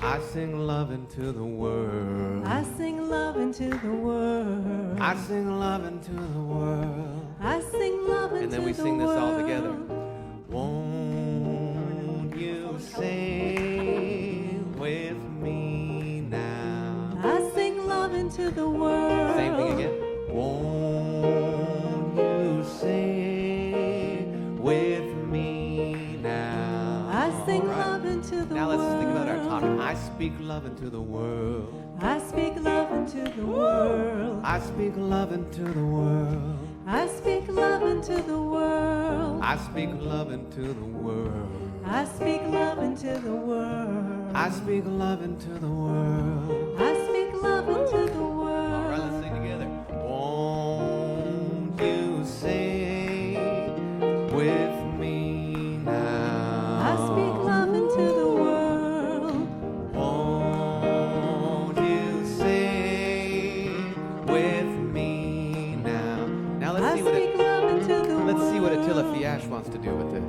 I sing love into the world. I sing love into the world. I sing love into the world. I sing love into the world. And then we sing this all together. Won't you sing with me now? I sing love into the world. Same thing again. Won't you sing with me now? I sing love into the world. Now let's think about our talk. I speak love into the world. I speak love into the world. I speak love into the world. I speak love into the world. I speak love into the world. I speak love into the world. I speak love into the world. I speak love into the world. All right, let's sing together. Won't you sing with me now? I speak love into the world. Won't you sing with me now? Now let's see what let's see what Attila Fias wants to do with this.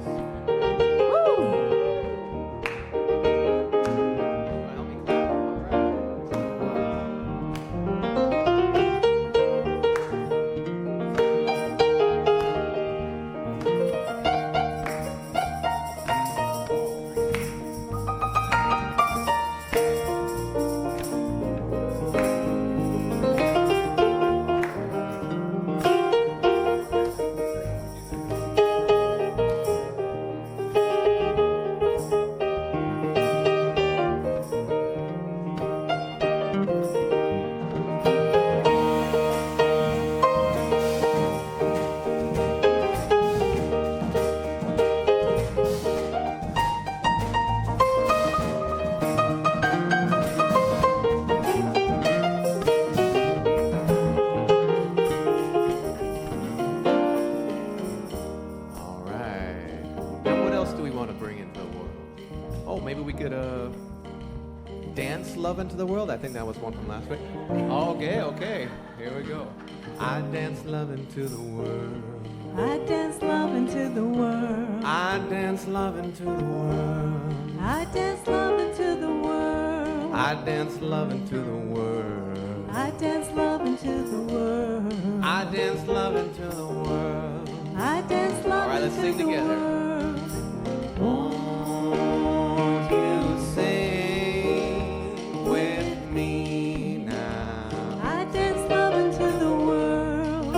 Into the world. I think that was one from last week. Okay. Here we go. I dance love into the world. I dance love into the world. I dance love into the world. I dance love into the world. I dance love into the world. I dance love into the world. I dance love into the world. I dance love. All right, let's sing together. Won't you sing with me now? I dance love into the world.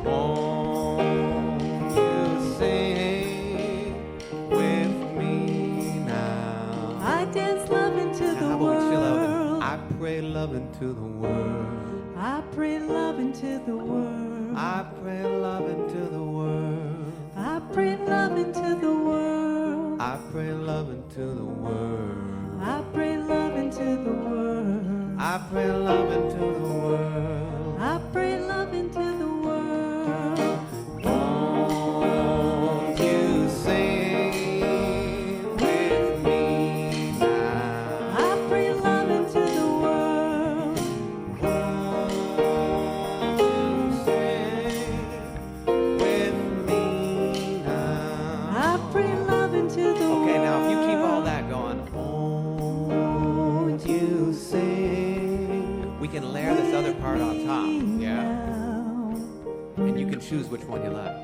Won't you sing with me now? I dance love into the How about we chill out? world. I pray love into the world. I pray love into the world. I pray love into the world. I pray love into the world. I pray love into the world. I pray love into the world. I pray love into the world. I pray love into the world. Won't you sing with me now? I pray love into the world. Won't you sing with me now? I pray love into the world. Okay, now if you keep all that going, won't you sing? We can layer this other part on top, yeah? And you can choose which one you like.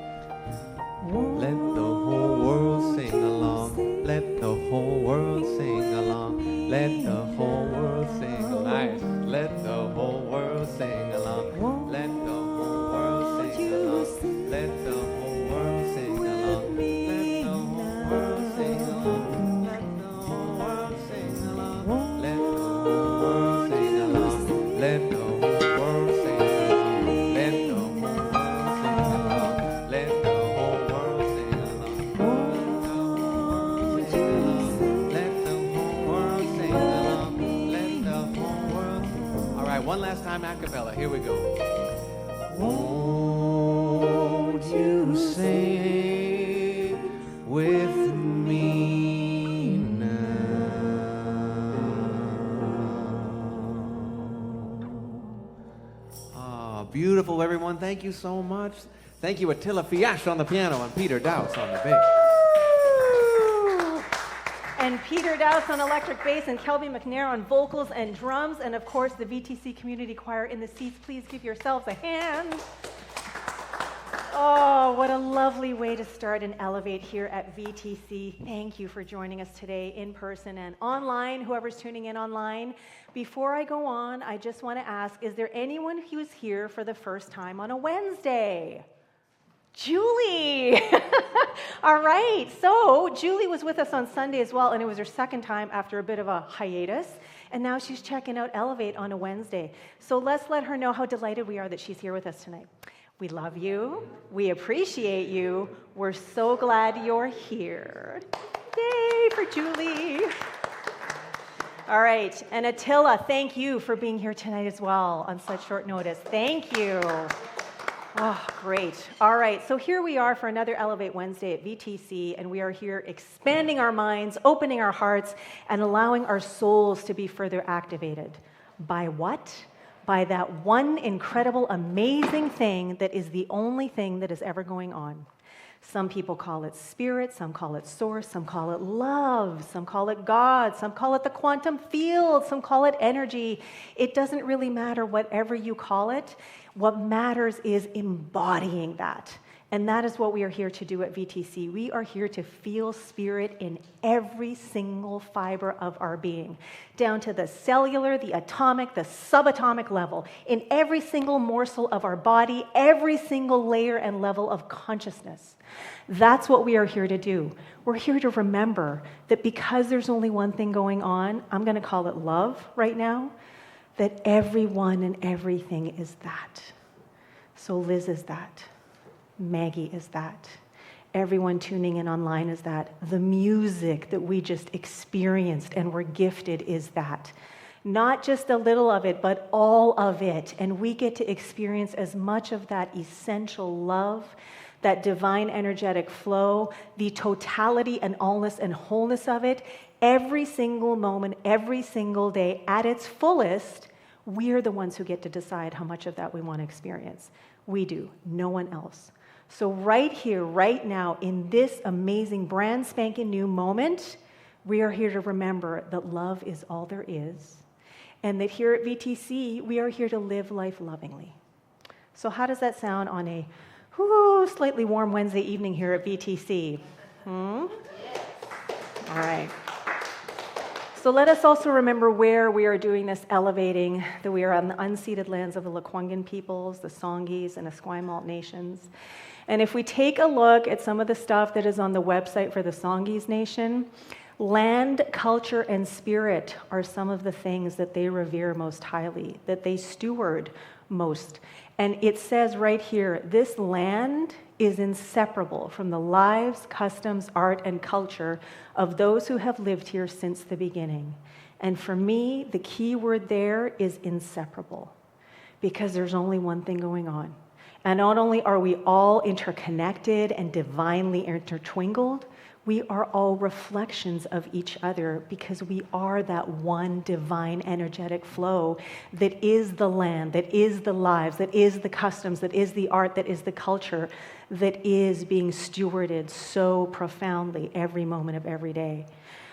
Let the whole world sing along. Let the whole world sing along. Let the whole world sing along. Nice. Let the whole world sing along. Let the whole world sing along. Let the whole world sing along. Let the whole world sing along. Let the whole world sing along. Let the whole world sing along. Let the whole world sing along. Let the whole world sing along. Let the whole world sing along. Let the whole world sing along. Let the whole world. All right, one last time a cappella. Here we go. Won't you sing with me now? Beautiful, everyone. Thank you so much. Thank you, Attila Fias on the piano and Peter Dowse on the bass. and Peter Dowse on electric bass, and Kelby MacNayr on vocals and drums, and of course the VTC Community Choir in the seats. Please give yourselves a hand. Oh, what a lovely way to start and elevate here at VTC. Thank you for joining us today in person and online, whoever's tuning in online. Before I go on, I just want to ask, is there anyone who's here for the first time on a Wednesday? Julie! All right, so Julie was with us on Sunday as well, and it was her second time after a bit of a hiatus, and now she's checking out Elevate on a Wednesday. So let's let her know how delighted we are that she's here with us tonight. We love you. We appreciate you. We're so glad you're here. Yay for Julie. All right, and Attila, thank you for being here tonight as well on such short notice. Thank you. Oh, great. All right, so here we are for another Elevate Wednesday at VTC, and we are here expanding our minds, opening our hearts, and allowing our souls to be further activated. By what? By that one incredible, amazing thing that is the only thing that is ever going on. Some people call it spirit, some call it source, some call it love, some call it God, some call it the quantum field, some call it energy. It doesn't really matter whatever you call it. What matters is embodying that. And that is what we are here to do at VTC. We are here to feel spirit in every single fiber of our being, down to the cellular, the atomic, the subatomic level, in every single morsel of our body, every single layer and level of consciousness. That's what we are here to do. We're here to remember that because there's only one thing going on, I'm going to call it love right now, that everyone and everything is that. So Liz is that. Maggie is that. Everyone tuning in online is that. The music that we just experienced and were gifted is that. Not just a little of it, but all of it. And we get to experience as much of that essential love, that divine energetic flow, the totality and allness and wholeness of it, every single moment, every single day at its fullest. We're the ones who get to decide how much of that we want to experience. We do, no one else. So right here, right now, in this amazing, brand spanking new moment, we are here to remember that love is all there is, and that here at VTC, we are here to live life lovingly. So how does that sound on a slightly warm Wednesday evening here at VTC? All right. So let us also remember where we are doing this elevating, that we are on the unceded lands of the Lekwungen peoples, the Songhees, and Esquimalt nations. And if we take a look at some of the stuff that is on the website for the Songhees Nation, land, culture, and spirit are some of the things that they revere most highly, that they steward most. And it says right here, this land is inseparable from the lives, customs, art, and culture of those who have lived here since the beginning. And for me, the key word there is inseparable, because there's only one thing going on. And not only are we all interconnected and divinely intertwined, we are all reflections of each other, because we are that one divine energetic flow that is the land, that is the lives, that is the customs, that is the art, that is the culture, that is being stewarded so profoundly every moment of every day.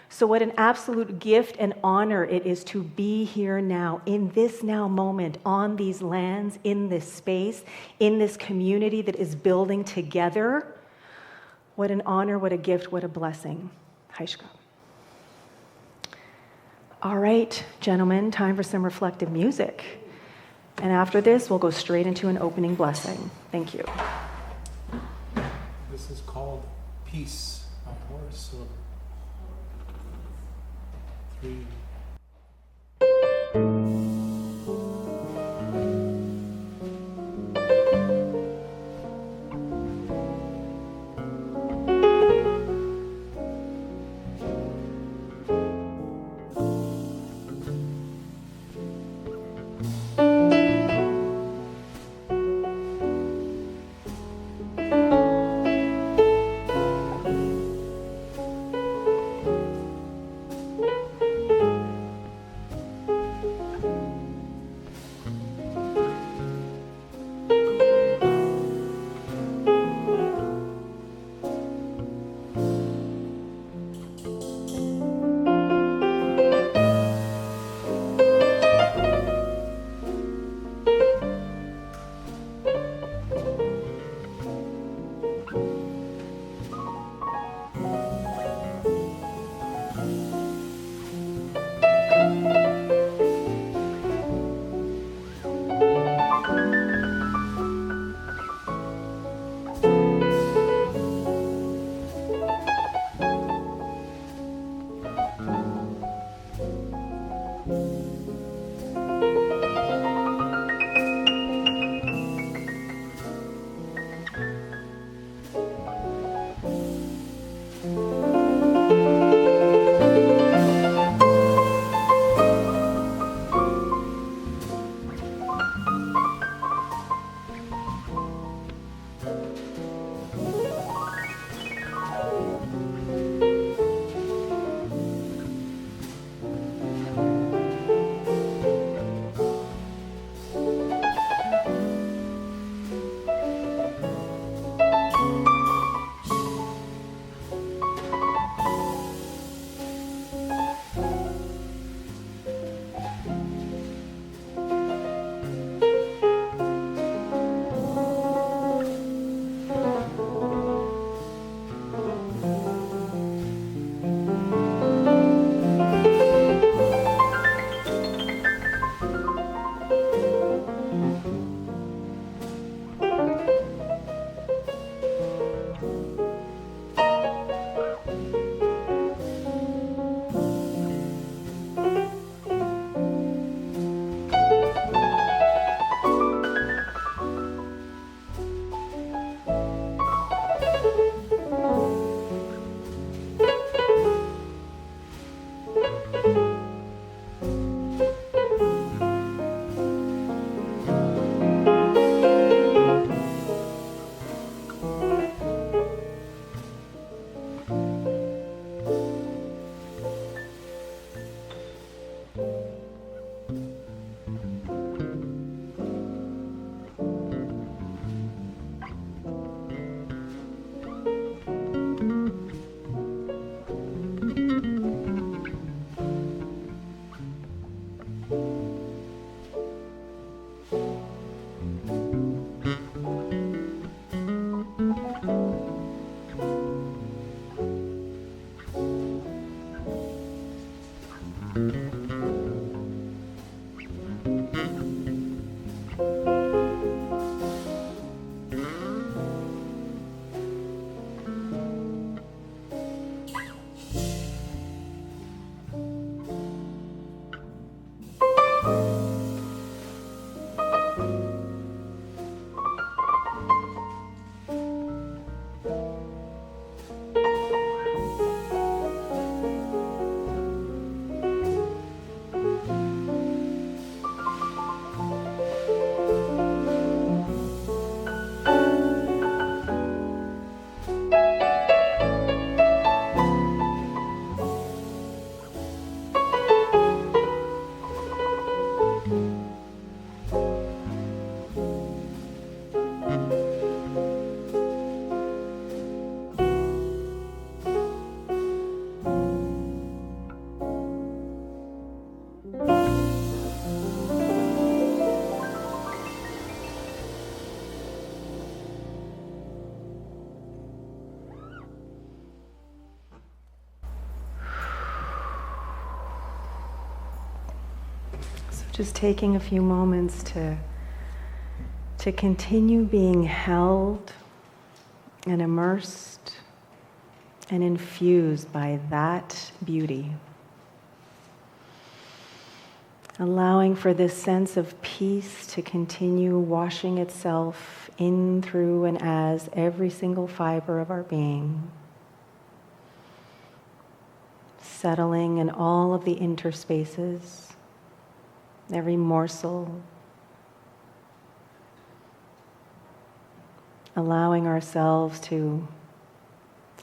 So what an absolute gift and honor it is to be here now, in this now moment, on these lands, in this space, in this community that is building together. What an honor, what a gift, what a blessing. Haishka. All right, gentlemen, time for some reflective music. And after this, we'll go straight into an opening blessing. Thank you. This is called Peace by Horace Silver. 3. Just taking a few moments to continue being held and immersed and infused by that beauty. Allowing for this sense of peace to continue washing itself in, through, and as every single fiber of our being. Settling in all of the interspaces, every morsel, allowing ourselves to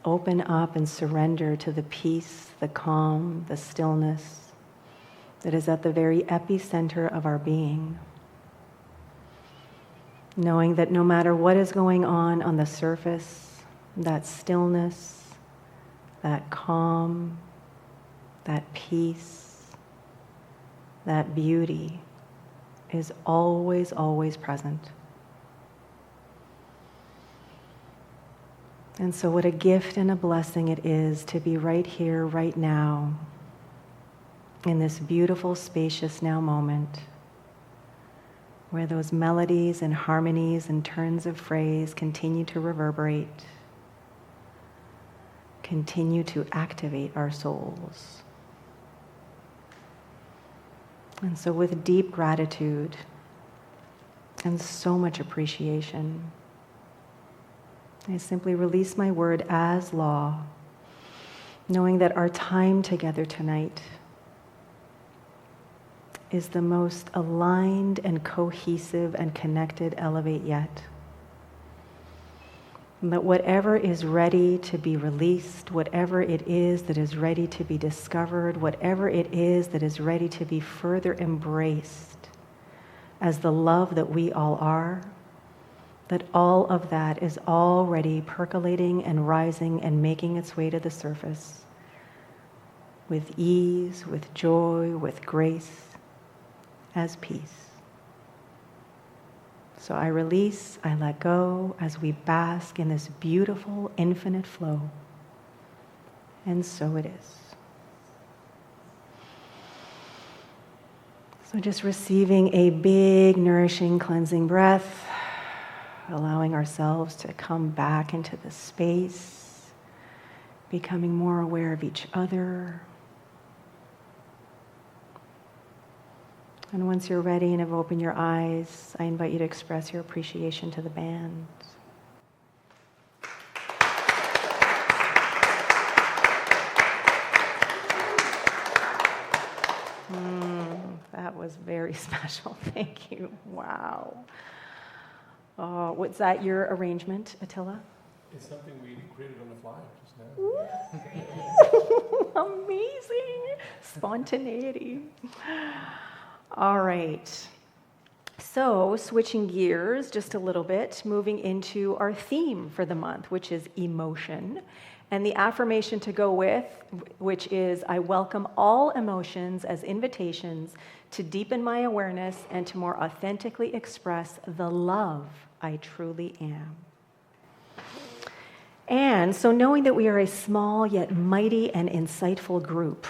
open up and surrender to the peace, the calm, the stillness that is at the very epicenter of our being. Knowing that no matter what is going on the surface, that stillness, that calm, that peace, that beauty is always, always present. And so what a gift and a blessing it is to be right here, right now, in this beautiful, spacious now moment, where those melodies and harmonies and turns of phrase continue to reverberate, continue to activate our souls. And so with deep gratitude and so much appreciation, I simply release my word as law, knowing that our time together tonight is the most aligned and cohesive and connected Elevate yet. And that whatever is ready to be released, whatever it is that is ready to be discovered, whatever it is that is ready to be further embraced as the love that we all are, that all of that is already percolating and rising and making its way to the surface with ease, with joy, with grace, as peace. So I release, I let go as we bask in this beautiful, infinite flow. And so it is. So just receiving a big, nourishing, cleansing breath, allowing ourselves to come back into the space, becoming more aware of each other. And once you're ready and have opened your eyes, I invite you to express your appreciation to the band. That was very special. Thank you. Wow. Oh, was that your arrangement, Attila? It's something we created on the fly just now. Amazing. Spontaneity. All right. So, switching gears just a little bit, moving into our theme for the month, which is emotion. And the affirmation to go with, which is, I welcome all emotions as invitations to deepen my awareness and to more authentically express the love I truly am. And so knowing that we are a small yet mighty and insightful group,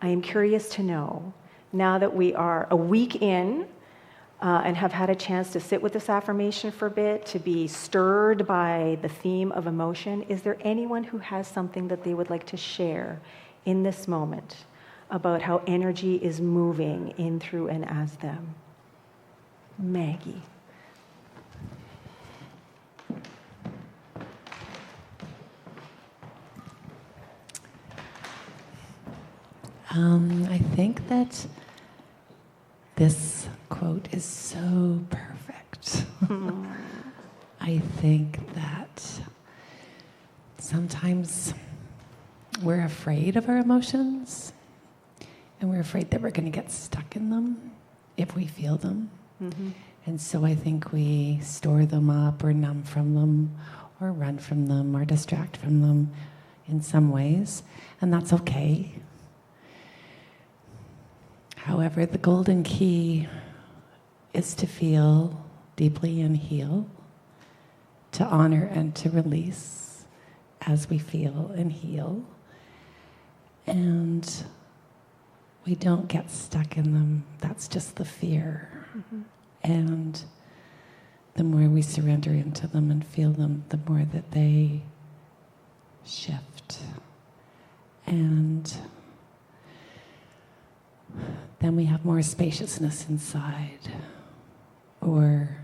I am curious to know, now that we are a week in and have had a chance to sit with this affirmation for a bit, to be stirred by the theme of emotion, is there anyone who has something that they would like to share in this moment about how energy is moving in, through, and as them? Maggie. I think that this quote is so perfect. I think that sometimes we're afraid of our emotions, and we're afraid that we're going to get stuck in them if we feel them. Mm-hmm. And so I think we store them up or numb from them or run from them or distract from them in some ways, and that's okay. However, the golden key is to feel deeply and heal, to honor and to release as we feel and heal. And we don't get stuck in them. That's just the fear. Mm-hmm. And the more we surrender into them and feel them, the more that they shift. And then we have more spaciousness inside, or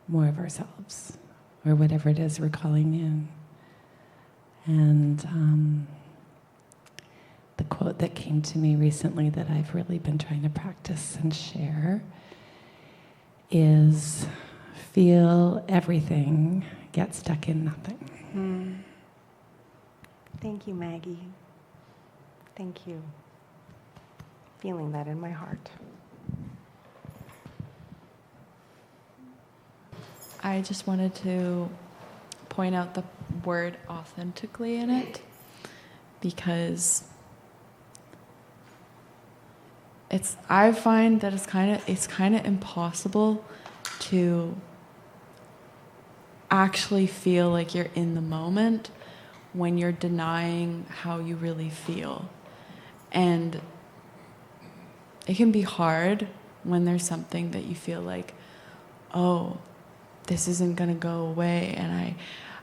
more of ourselves, or whatever it is we're calling in. And the quote that came to me recently that I've really been trying to practice and share is, feel everything, get stuck in nothing. Thank you, Maggie. Thank you. Feeling that in my heart. I just wanted to point out the word authentically in it, because I find that it's kind of impossible to actually feel like you're in the moment when you're denying how you really feel. And it can be hard when there's something that you feel like, oh, this isn't going to go away, and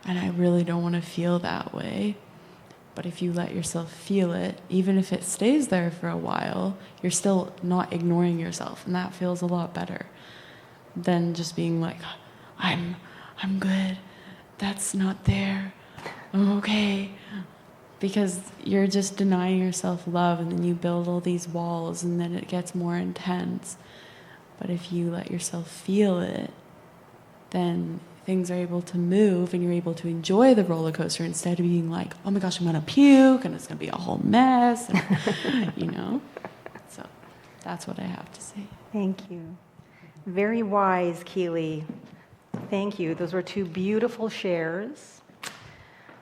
I really don't want to feel that way. But if you let yourself feel it, even if it stays there for a while, you're still not ignoring yourself, and that feels a lot better than just being like, I'm good, that's not there, I'm okay. Because you're just denying yourself love, and then you build all these walls, and then it gets more intense. But if you let yourself feel it, then things are able to move, and you're able to enjoy the roller coaster instead of being like, oh my gosh, I'm gonna puke, and it's gonna be a whole mess, and, you know? So that's what I have to say. Thank you. Very wise, Keely. Thank you. Those were two beautiful shares.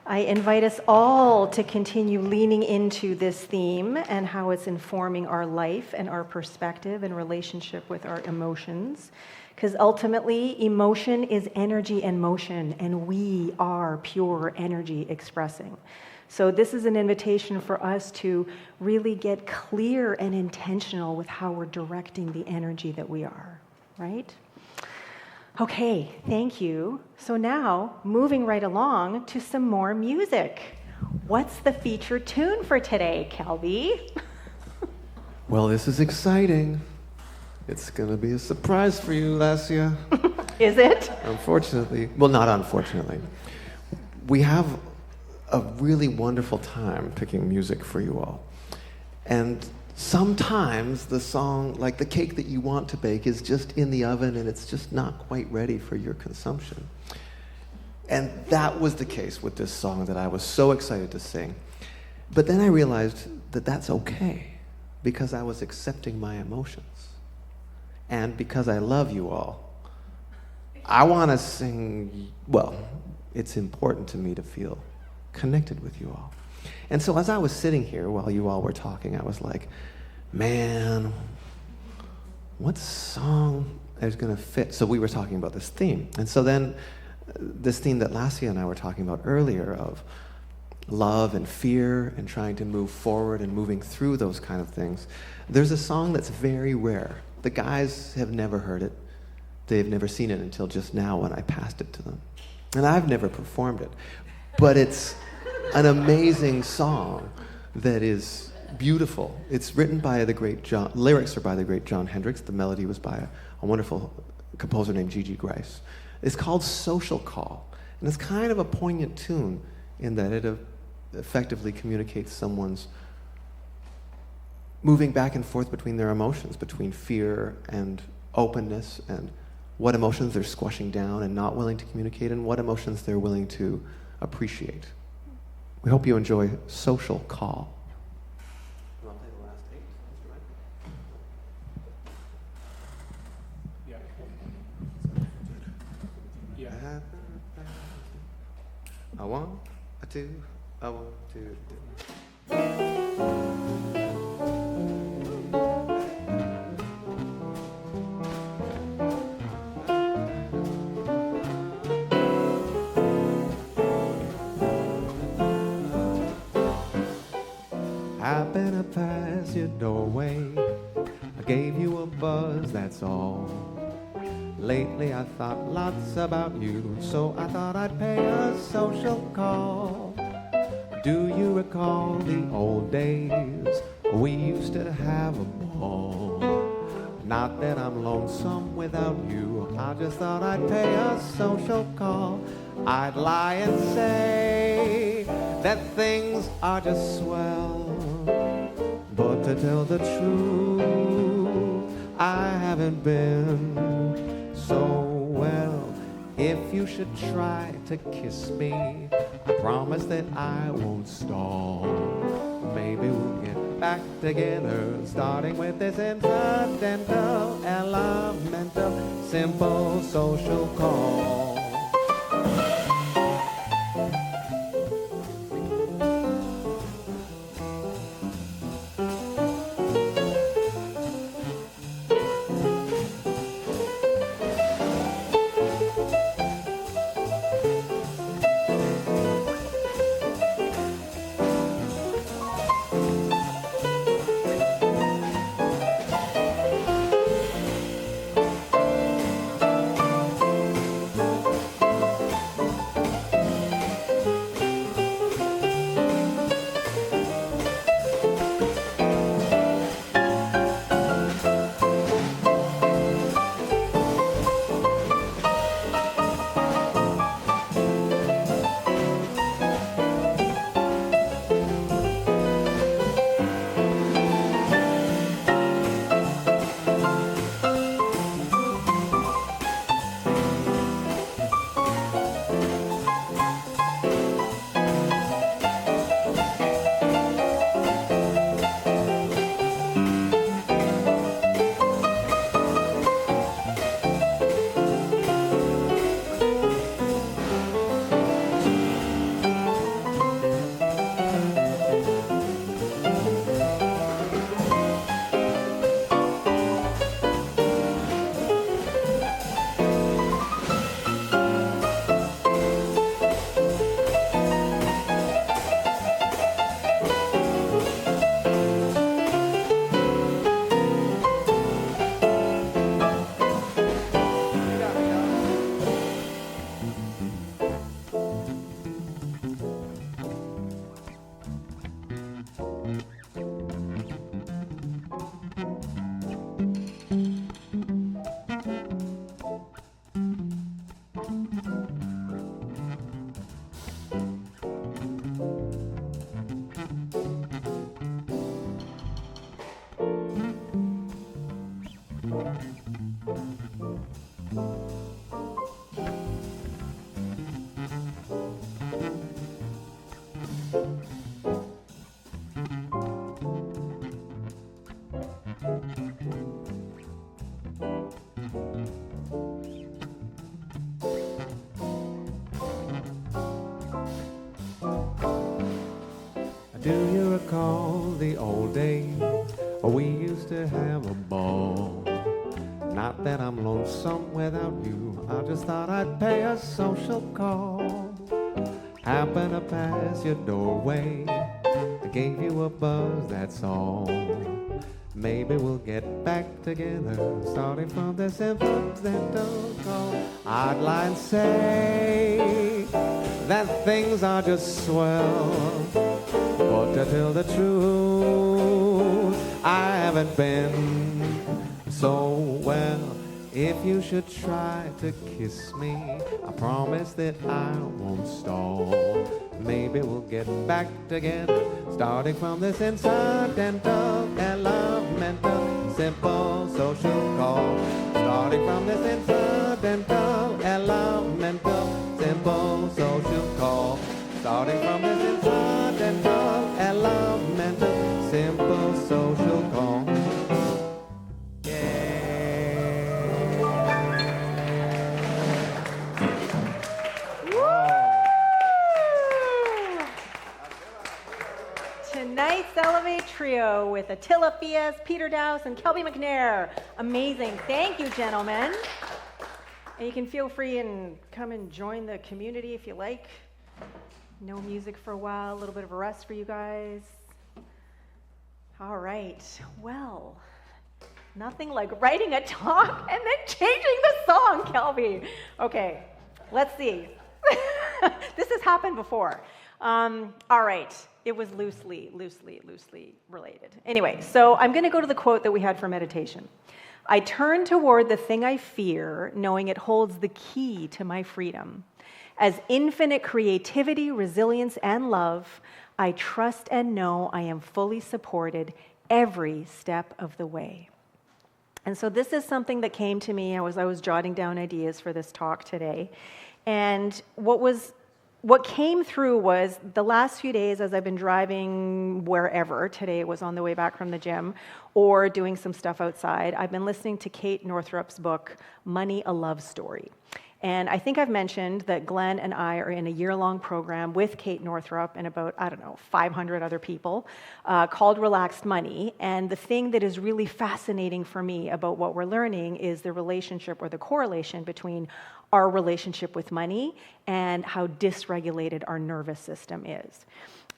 I invite us all to continue leaning into this theme and how it's informing our life and our perspective and relationship with our emotions. Because ultimately, emotion is energy and motion, and we are pure energy expressing. So this is an invitation for us to really get clear and intentional with how we're directing the energy that we are, right? Okay, thank you. So now, moving right along to some more music. What's the feature tune for today, Kelby? Well, this is exciting. It's going to be a surprise for you, Lesia. Is it? Unfortunately. Well, not unfortunately. We have a really wonderful time picking music for you all. And sometimes the song, like the cake that you want to bake, is just in the oven and it's just not quite ready for your consumption. And that was the case with this song that I was so excited to sing. But then I realized that that's okay, because I was accepting my emotions. And because I love you all, I want to sing, well, it's important to me to feel connected with you all. And so as I was sitting here while you all were talking, I was like, man, what song is going to fit? So we were talking about this theme. And so then this theme that Lesia and I were talking about earlier of love and fear and trying to move forward and moving through those kind of things, there's a song that's very rare. The guys have never heard it. They've never seen it until just now when I passed it to them. And I've never performed it. But it's an amazing song that is beautiful. It's written by the great lyrics are by the great Jon Hendricks. The melody was by a wonderful composer named Gigi Grice. It's called Social Call. And it's kind of a poignant tune in that it effectively communicates someone's moving back and forth between their emotions, between fear and openness, and what emotions they're squashing down and not willing to communicate, and what emotions they're willing to appreciate. We hope you enjoy Social Call. You want to play the last 8? Yeah. I want to, I want to. Happen to pass your doorway. I gave you a buzz, that's all. Lately I thought lots about you, so I thought I'd pay a social call. Do you recall the old days? We used to have a ball. Not that I'm lonesome without you, I just thought I'd pay a social call. I'd lie and say that things are just swell, but to tell the truth, I haven't been so well. If you should try to kiss me, I promise that I won't stall. Maybe we'll get back together, starting with this incidental, elemental, simple social call. Do you recall the old days when we used to have a ball? Not that I'm lonesome without you, I just thought I'd pay a social call. Happen to pass your doorway, I gave you a buzz, that's all. Maybe we'll get back together, starting from this incidental call. I'd lie and say that things are just swell, but to tell the truth, I haven't been so well. If you should try to kiss me, I promise that I won't stall. Maybe we'll get back together, starting from this incidental, elemental, simple social call. Starting from this incidental, elemental, simple social call. Starting from this incidental, elemental, simple social call. Tonight's Elevate Trio with Attila Fias, Peter Dowse, and Kelby MacNayr. Amazing. Thank you, gentlemen. And you can feel free and come and join the community if you like. No music for a while, a little bit of a rest for you guys. All right. Well, nothing like writing a talk and then changing the song, Kelby. Okay, let's see. This has happened before. All right. It was loosely related. Anyway, so I'm going to go to the quote that we had for meditation. I turn toward the thing I fear, knowing it holds the key to my freedom. As infinite creativity, resilience, and love, I trust and know I am fully supported every step of the way. And so this is something that came to me. I was jotting down ideas for this talk today. And what came through was the last few days as I've been driving wherever, today it was on the way back from the gym, or doing some stuff outside, I've been listening to Kate Northrup's book, Money, a Love Story. And I think I've mentioned that Glenn and I are in a year-long program with Kate Northrup and about, 500 other people called Relaxed Money. And the thing that is really fascinating for me about what we're learning is the relationship or the correlation between our relationship with money and how dysregulated our nervous system is.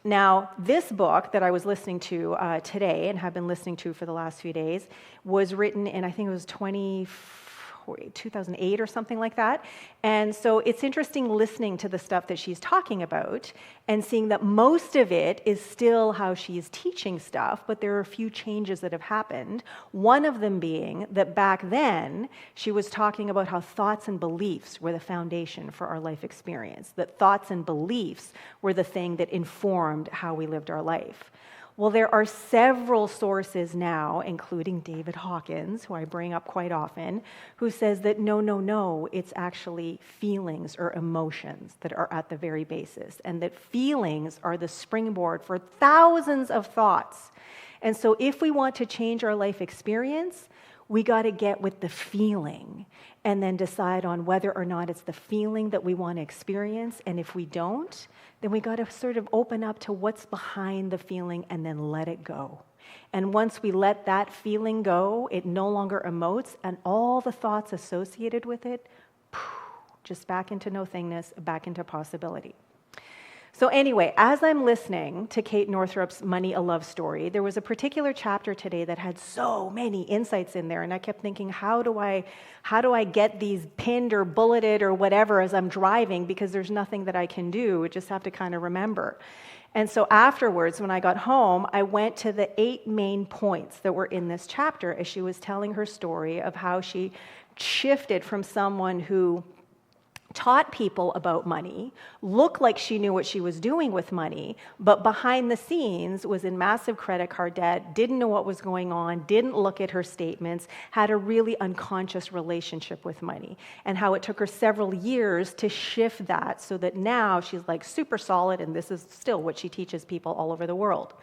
Now, this book that I was listening to today and have been listening to for the last few days was written in, I think it was 2008 or something like that. And so it's interesting listening to the stuff that she's talking about and seeing that most of it is still how she's teaching stuff, but there are a few changes that have happened. One of them being that back then, she was talking about how thoughts and beliefs were the foundation for our life experience, that thoughts and beliefs were the thing that informed how we lived our life. Well, there are several sources now, including David Hawkins, who I bring up quite often, who says that no, it's actually feelings or emotions that are at the very basis, and that feelings are the springboard for thousands of thoughts. And so if we want to change our life experience, we got to get with the feeling and then decide on whether or not it's the feeling that we want to experience. And if we don't, then we got to sort of open up to what's behind the feeling and then let it go. And once we let that feeling go, it no longer emotes, and all the thoughts associated with it, just back into nothingness, back into possibility. So anyway, as I'm listening to Kate Northrup's Money, a Love Story, there was a particular chapter today that had so many insights in there, and I kept thinking, how do I get these pinned or bulleted or whatever as I'm driving, because there's nothing that I can do, I just have to kind of remember. And so afterwards, when I got home, I went to the 8 main points that were in this chapter as she was telling her story of how she shifted from someone who taught people about money, looked like she knew what she was doing with money, but behind the scenes was in massive credit card debt, didn't know what was going on, didn't look at her statements, had a really unconscious relationship with money, and how it took her several years to shift that so that now she's like super solid, and this is still what she teaches people all over the world.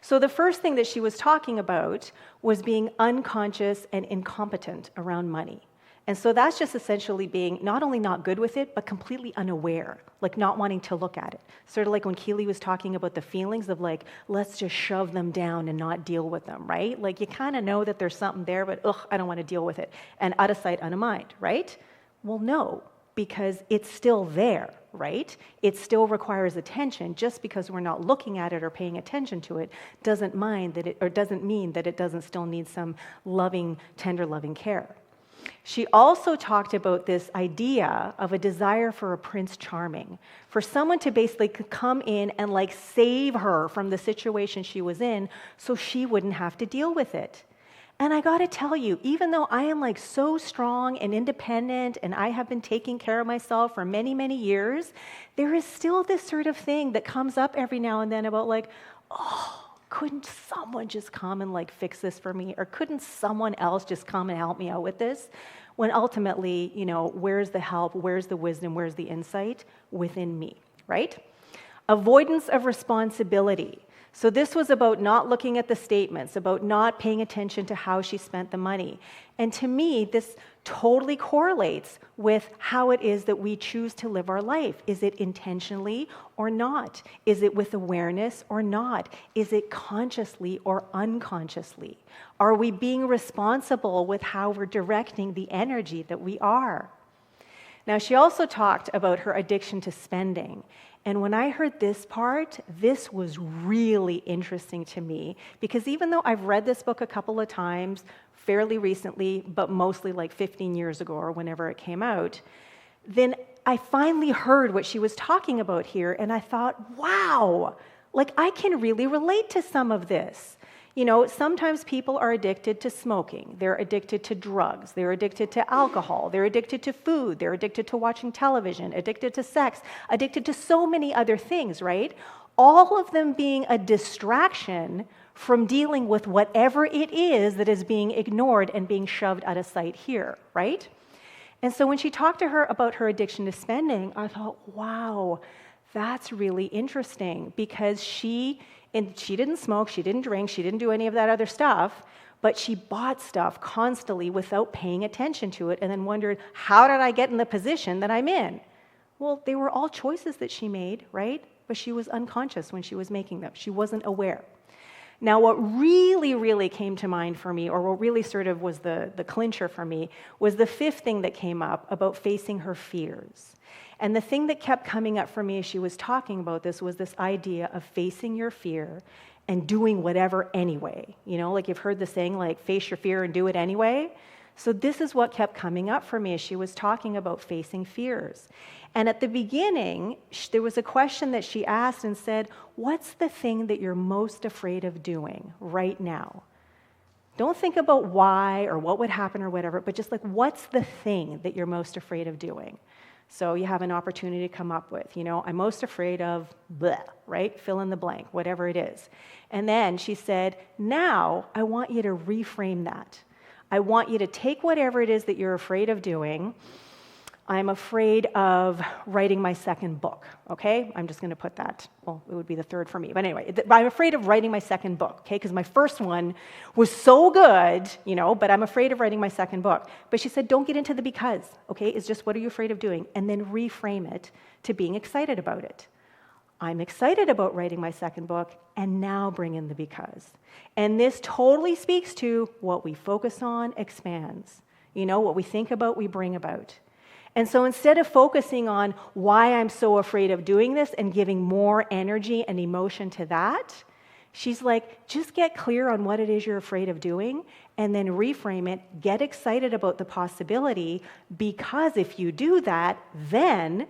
So the first thing that she was talking about was being unconscious and incompetent around money. And so that's just essentially being not only not good with it, but completely unaware, like not wanting to look at it. Sort of like when Keely was talking about the feelings of like, let's just shove them down and not deal with them, right? Like you kind of know that there's something there, but I don't want to deal with it. And out of sight, out of mind, right? Well, no, because it's still there, right? It still requires attention. Just because we're not looking at it or paying attention to it doesn't mean that it doesn't still need some loving, tender, loving care. She also talked about this idea of a desire for a Prince Charming, for someone to basically come in and like save her from the situation she was in so she wouldn't have to deal with it. And I got to tell you, even though I am like so strong and independent and I have been taking care of myself for many, many years, there is still this sort of thing that comes up every now and then about like, couldn't someone just come and like fix this for me? Or couldn't someone else just come and help me out with this? When ultimately, where's the help? Where's the wisdom? Where's the insight? Within me, right? Avoidance of responsibility. So this was about not looking at the statements, about not paying attention to how she spent the money. And to me, this totally correlates with how it is that we choose to live our life. Is it intentionally or not? Is it with awareness or not? Is it consciously or unconsciously? Are we being responsible with how we're directing the energy that we are? Now, she also talked about her addiction to spending. And when I heard this part, this was really interesting to me, because even though I've read this book a couple of times, fairly recently, but mostly like 15 years ago or whenever it came out, then I finally heard what she was talking about here, and I thought, wow, like I can really relate to some of this. Sometimes people are addicted to smoking, they're addicted to drugs, they're addicted to alcohol, they're addicted to food, they're addicted to watching television, addicted to sex, addicted to so many other things, right? All of them being a distraction from dealing with whatever it is that is being ignored and being shoved out of sight here, right? And so when she talked to her about her addiction to spending, I thought, wow, that's really interesting, because she didn't smoke, she didn't drink, she didn't do any of that other stuff, but she bought stuff constantly without paying attention to it and then wondered, how did I get in the position that I'm in? Well, they were all choices that she made, right? But she was unconscious when she was making them. She wasn't aware. Now, what really, really came to mind for me, or what really sort of was the clincher for me, was the fifth thing that came up about facing her fears. And the thing that kept coming up for me as she was talking about this was this idea of facing your fear and doing whatever anyway. Like you've heard the saying, like, face your fear and do it anyway. So this is what kept coming up for me as she was talking about facing fears. And at the beginning, there was a question that she asked and said, what's the thing that you're most afraid of doing right now? Don't think about why or what would happen or whatever, but just like, what's the thing that you're most afraid of doing? So you have an opportunity to come up with, I'm most afraid of blah, right? Fill in the blank, whatever it is. And then she said, now I want you to reframe that. I want you to take whatever it is that you're afraid of doing. I'm afraid of writing my second book, okay? I'm just going to put that, well, it would be the third for me. But anyway, I'm afraid of writing my second book, okay? Because my first one was so good, but I'm afraid of writing my second book. But she said, don't get into the because, okay? It's just, what are you afraid of doing? And then reframe it to being excited about it. I'm excited about writing my second book, and now bring in the because. And this totally speaks to what we focus on expands. What we think about, we bring about. And so instead of focusing on why I'm so afraid of doing this and giving more energy and emotion to that, she's like, just get clear on what it is you're afraid of doing and then reframe it, get excited about the possibility, because if you do that, then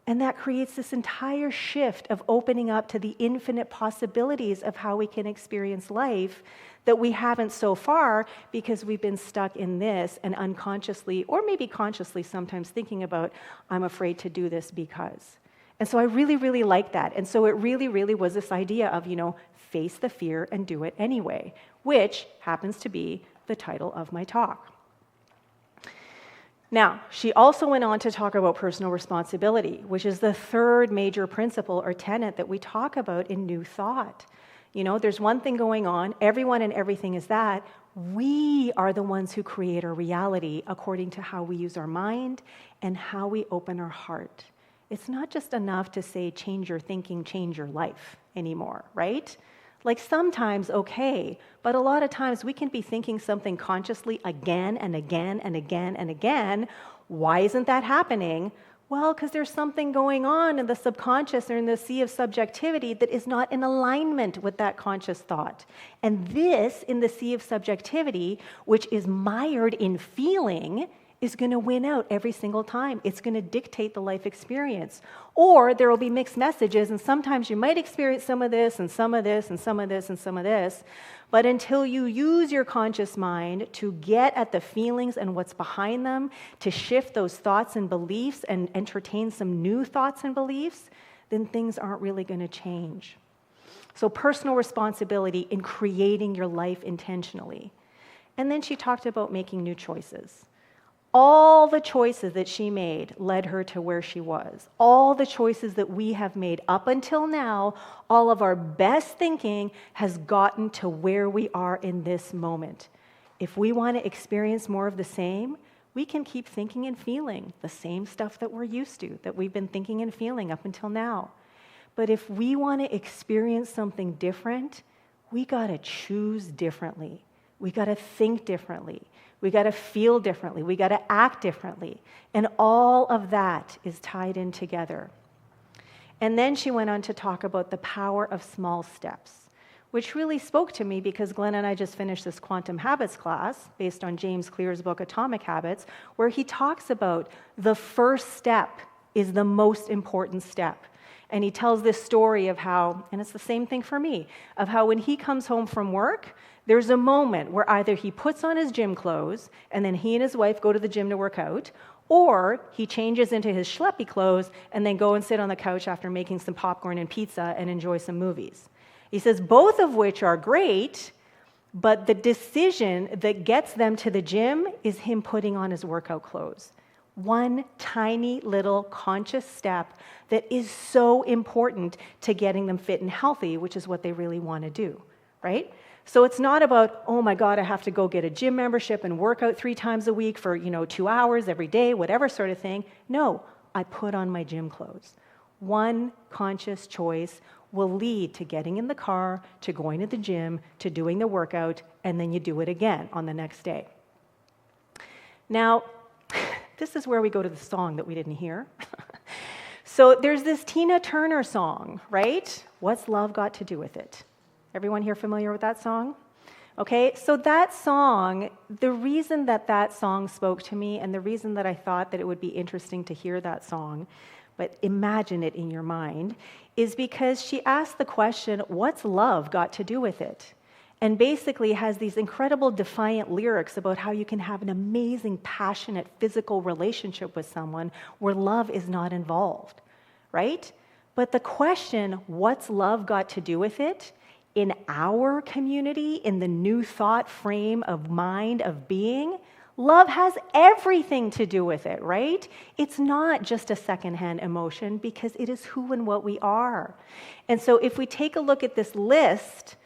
And that creates this entire shift of opening up to the infinite possibilities of how we can experience life that we haven't so far because we've been stuck in this and unconsciously, or maybe consciously sometimes thinking about, I'm afraid to do this because. And so I really, really like that. And so it really, really was this idea of, face the fear and do it anyway, which happens to be the title of my talk. Now, she also went on to talk about personal responsibility, which is the third major principle or tenet that we talk about in New Thought. There's one thing going on, everyone and everything is that. We are the ones who create our reality according to how we use our mind and how we open our heart. It's not just enough to say, change your thinking, change your life anymore, right? Like sometimes, okay, but a lot of times we can be thinking something consciously again and again and again and again. Why isn't that happening? Well, because there's something going on in the subconscious or in the sea of subjectivity that is not in alignment with that conscious thought. And this, in the sea of subjectivity, which is mired in feeling, is going to win out every single time. It's going to dictate the life experience. Or there will be mixed messages, and sometimes you might experience some of this, and some of this, and some of this, and some of this. But until you use your conscious mind to get at the feelings and what's behind them, to shift those thoughts and beliefs and entertain some new thoughts and beliefs, then things aren't really going to change. So personal responsibility in creating your life intentionally. And then she talked about making new choices. All the choices that she made led her to where she was. All the choices that we have made up until now, all of our best thinking has gotten to where we are in this moment. If we want to experience more of the same, we can keep thinking and feeling the same stuff that we're used to, that we've been thinking and feeling up until now. But if we want to experience something different, we got to choose differently. We got to think differently. We got to feel differently. We got to act differently. And all of that is tied in together. And then she went on to talk about the power of small steps, which really spoke to me because Glenn and I just finished this quantum habits class based on James Clear's book, Atomic Habits, where he talks about the first step is the most important step. And he tells this story of how, and it's the same thing for me, of how when he comes home from work, there's a moment where either he puts on his gym clothes and then he and his wife go to the gym to work out, or he changes into his schleppy clothes and then go and sit on the couch after making some popcorn and pizza and enjoy some movies. He says both of which are great, but the decision that gets them to the gym is him putting on his workout clothes. One tiny little conscious step that is so important to getting them fit and healthy, which is what they really want to do, right? So it's not about, oh my God, I have to go get a gym membership and work out 3 times a week for, 2 hours every day, whatever sort of thing. No, I put on my gym clothes. One conscious choice will lead to getting in the car, to going to the gym, to doing the workout, and then you do it again on the next day. Now, this is where we go to the song that we didn't hear. So there's this Tina Turner song, right? What's love got to do with it? Everyone here familiar with that song? Okay, so that song, the reason that that song spoke to me and the reason that I thought that it would be interesting to hear that song, but imagine it in your mind, is because she asked the question, what's love got to do with it? And basically has these incredible defiant lyrics about how you can have an amazing, passionate, physical relationship with someone where love is not involved, right? But the question, what's love got to do with it? In our community, in the new thought frame of mind, of being, love has everything to do with it, right? It's not just a secondhand emotion because it is who and what we are. And so if we take a look at this list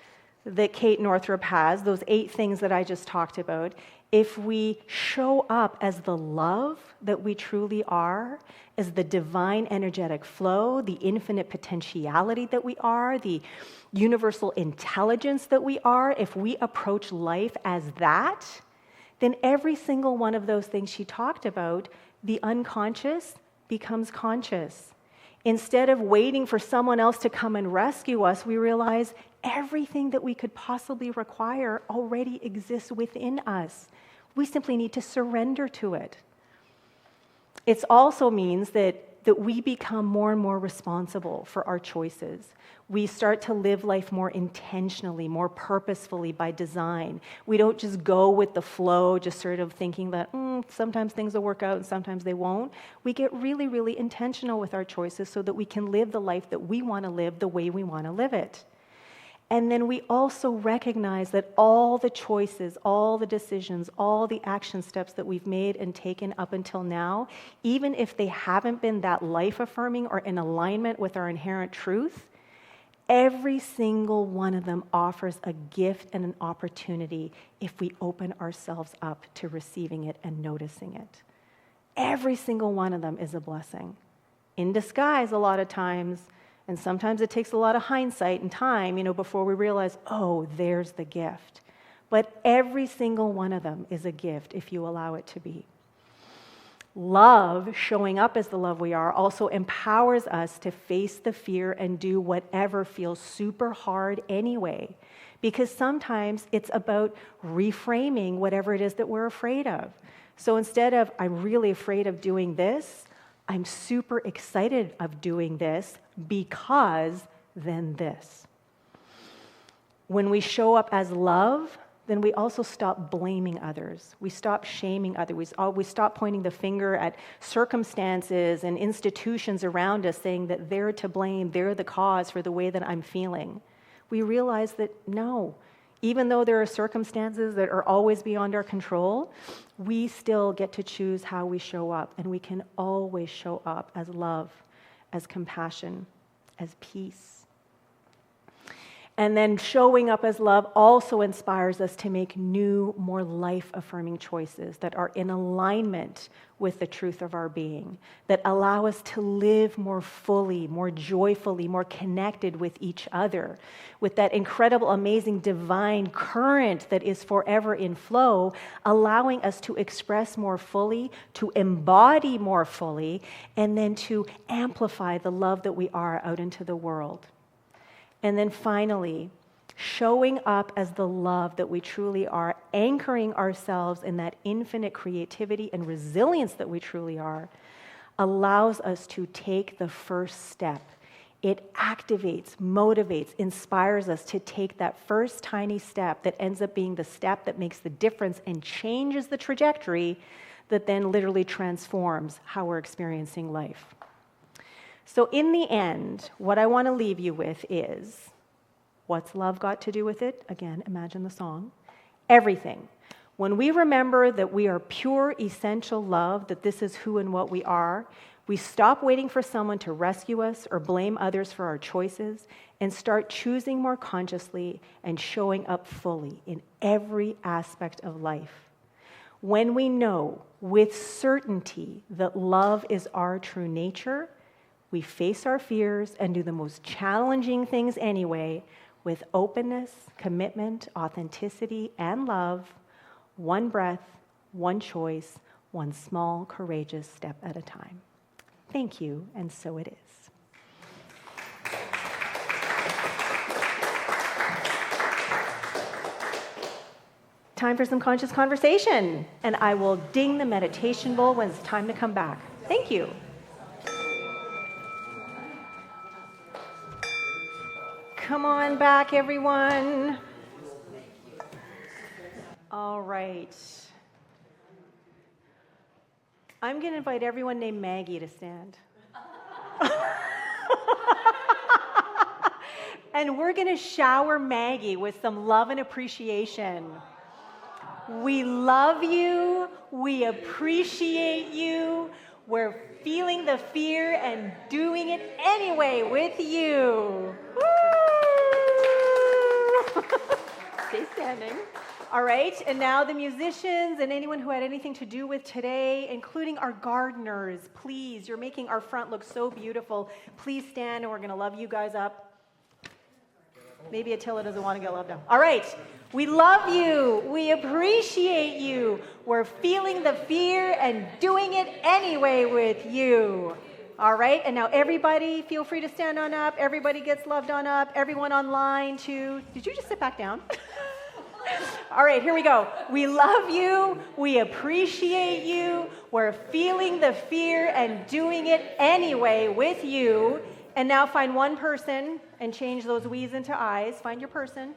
that Kate Northrup has, those 8 things that I just talked about, if we show up as the love that we truly are, as the divine energetic flow, the infinite potentiality that we are, the universal intelligence that we are, if we approach life as that, then every single one of those things she talked about, the unconscious becomes conscious. Instead of waiting for someone else to come and rescue us, we realize everything that we could possibly require already exists within us. We simply need to surrender to it. It also means that that we become more and more responsible for our choices. We start to live life more intentionally, more purposefully by design. We don't just go with the flow, just sort of thinking that sometimes things will work out and sometimes they won't. We get really, really intentional with our choices so that we can live the life that we want to live the way we want to live it. And then we also recognize that all the choices, all the decisions, all the action steps that we've made and taken up until now, even if they haven't been that life-affirming or in alignment with our inherent truth, every single one of them offers a gift and an opportunity if we open ourselves up to receiving it and noticing it. Every single one of them is a blessing. In disguise a lot of times, and sometimes it takes a lot of hindsight and time, before we realize, oh, there's the gift. But every single one of them is a gift if you allow it to be. Love, showing up as the love we are, also empowers us to face the fear and do whatever feels super hard anyway. Because sometimes it's about reframing whatever it is that we're afraid of. So instead of, I'm really afraid of doing this, I'm super excited of doing this because then this. When we show up as love, then we also stop blaming others. We stop shaming others. We stop pointing the finger at circumstances and institutions around us saying that they're to blame, they're the cause for the way that I'm feeling. We realize that no, even though there are circumstances that are always beyond our control, we still get to choose how we show up, and we can always show up as love, as compassion, as peace. And then showing up as love also inspires us to make new, more life-affirming choices that are in alignment with the truth of our being, that allow us to live more fully, more joyfully, more connected with each other, with that incredible, amazing, divine current that is forever in flow, allowing us to express more fully, to embody more fully, and then to amplify the love that we are out into the world. And then finally, showing up as the love that we truly are, anchoring ourselves in that infinite creativity and resilience that we truly are, allows us to take the first step. It activates, motivates, inspires us to take that first tiny step that ends up being the step that makes the difference and changes the trajectory that then literally transforms how we're experiencing life. So in the end, what I want to leave you with is, what's love got to do with it? Again, imagine the song. Everything. When we remember that we are pure, essential love, that this is who and what we are, we stop waiting for someone to rescue us or blame others for our choices and start choosing more consciously and showing up fully in every aspect of life. When we know with certainty that love is our true nature, we face our fears and do the most challenging things anyway with openness, commitment, authenticity, and love, one breath, one choice, one small, courageous step at a time. Thank you, and so it is. Time for some conscious conversation, and I will ding the meditation bowl when it's time to come back. Thank you. Come on back, everyone. All right. I'm going to invite everyone named Maggie to stand. And we're going to shower Maggie with some love and appreciation. We love you. We appreciate you. We're feeling the fear and doing it anyway with you. Woo! Stay standing. All right, and now the musicians and anyone who had anything to do with today, including our gardeners, please, you're making our front look so beautiful. Please stand, and we're going to love you guys up. Maybe Attila doesn't want to get loved up. All right, we love you. We appreciate you. We're feeling the fear and doing it anyway with you. All right, and now everybody feel free to stand on up. Everybody gets loved on up. Everyone online too. Did you just sit back down? All right, here we go. We love you. We appreciate you. We're feeling the fear and doing it anyway with you. And now find one person and change those we's into I's. Find your person.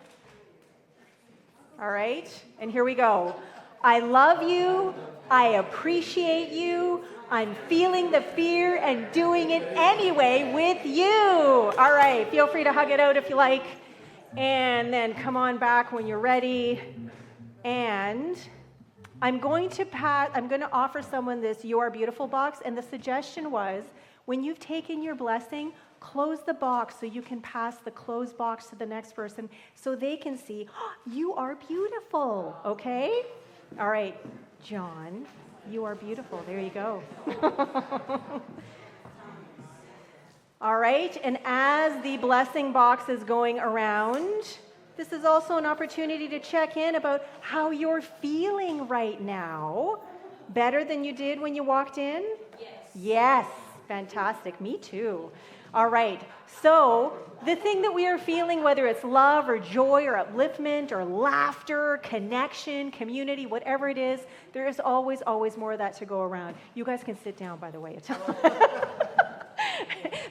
All right, and here we go. I love you. I appreciate you. I'm feeling the fear and doing it anyway with you. All right, feel free to hug it out if you like. And then come on back when you're ready. And I'm going to offer someone this You Are Beautiful box. And the suggestion was, when you've taken your blessing, close the box so you can pass the closed box to the next person so they can see, oh, you are beautiful, okay? All right, John, you are beautiful. There you go. All right, and as the blessing box is going around, this is also an opportunity to check in about how you're feeling right now. Better than you did when you walked in? Yes, fantastic. Me too. All right, so the thing that we are feeling, whether it's love or joy or upliftment or laughter, connection, community, whatever it is, there is always, always more of that to go around. You guys can sit down, by the way.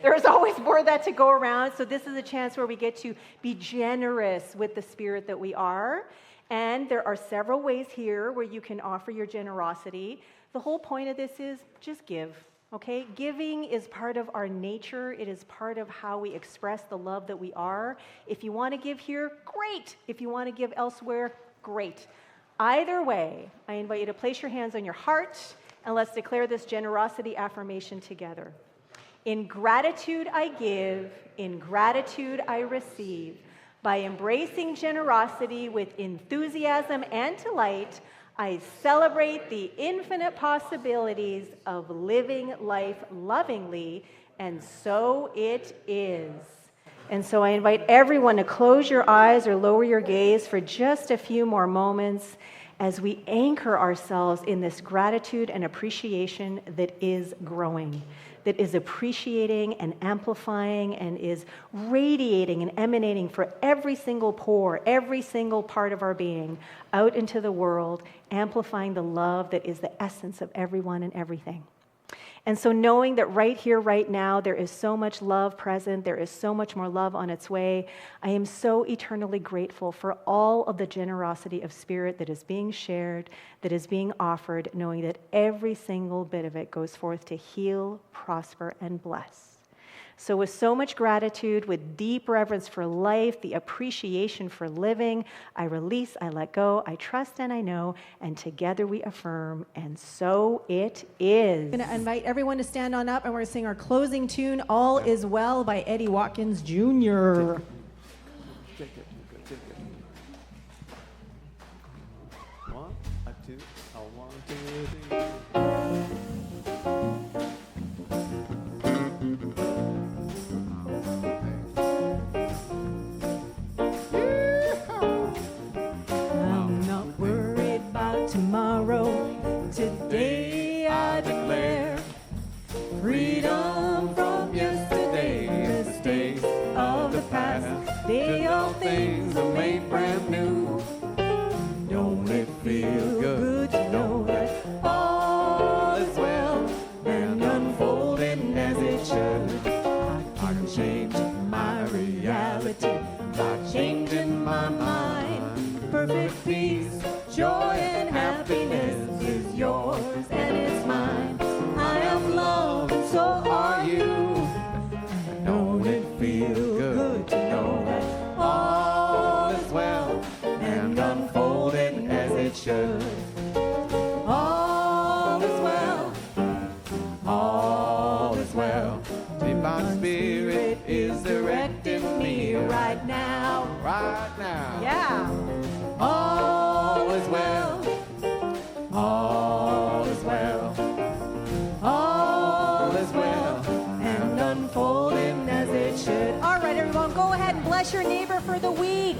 There's always more of that to go around, so this is a chance where we get to be generous with the spirit that we are. And there are several ways here where you can offer your generosity. The whole point of this is just give. Okay, giving is part of our nature. It is part of how we express the love that we are. If you want to give here, great. If you want to give elsewhere, great. Either way, I invite you to place your hands on your heart and let's declare this generosity affirmation together. In gratitude I give, in gratitude I receive. By embracing generosity with enthusiasm and delight, I celebrate the infinite possibilities of living life lovingly, and so it is. And so I invite everyone to close your eyes or lower your gaze for just a few more moments as we anchor ourselves in this gratitude and appreciation that is growing, that is appreciating and amplifying and is radiating and emanating for every single pore, every single part of our being out into the world, amplifying the love that is the essence of everyone and everything. And so knowing that right here, right now, there is so much love present, there is so much more love on its way, I am so eternally grateful for all of the generosity of spirit that is being shared, that is being offered, knowing that every single bit of it goes forth to heal, prosper, and bless. So with so much gratitude, with deep reverence for life, the appreciation for living, I release, I let go, I trust and I know, and together we affirm, and so it is. I'm going to invite everyone to stand on up, and we're going to sing our closing tune, All Is Well by Eddie Watkins Jr. Take it. One, two, one, two, three. Tomorrow, today I declare freedom from yesterday, mistakes of the past. Today all things are made brand new. Don't it feel good to know that all is well and unfolding as it should? I can change my reality by changing my mind. Perfect peace, joy and happiness is yours and it's mine. I am loved and so are you. Don't it feel good to know that all is well and unfolding as it should? All is well, all is well. Divine Spirit is directing me right now. Right now. Yeah. All is well, all is well, all is well, and unfolding as it should. All right, everyone, go ahead and bless your neighbor for the week.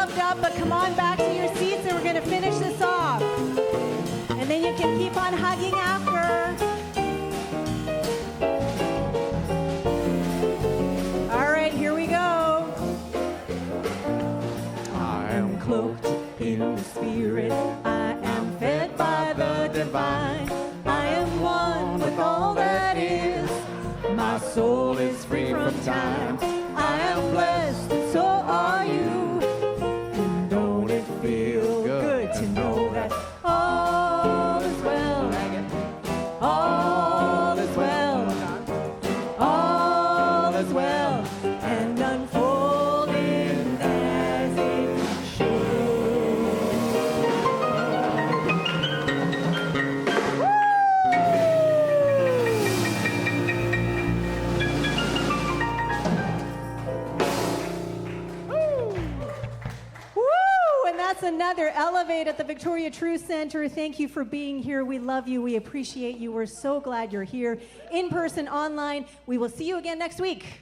loved up, but come on back to your seats and we're going to finish this off. And then you can keep on hugging after. All right, here we go. I am cloaked in the Spirit. I am fed by the divine. I am one with all that is. My soul is free from time. I am blessed, and so are you. And don't it feel good to know that all is well? All is well. All is well. And unfolding as it should. And that's another Elevate at the Victoria Truth Center. Thank you for being here. We love you. We appreciate you. We're so glad you're here in person, online. We will see you again next week.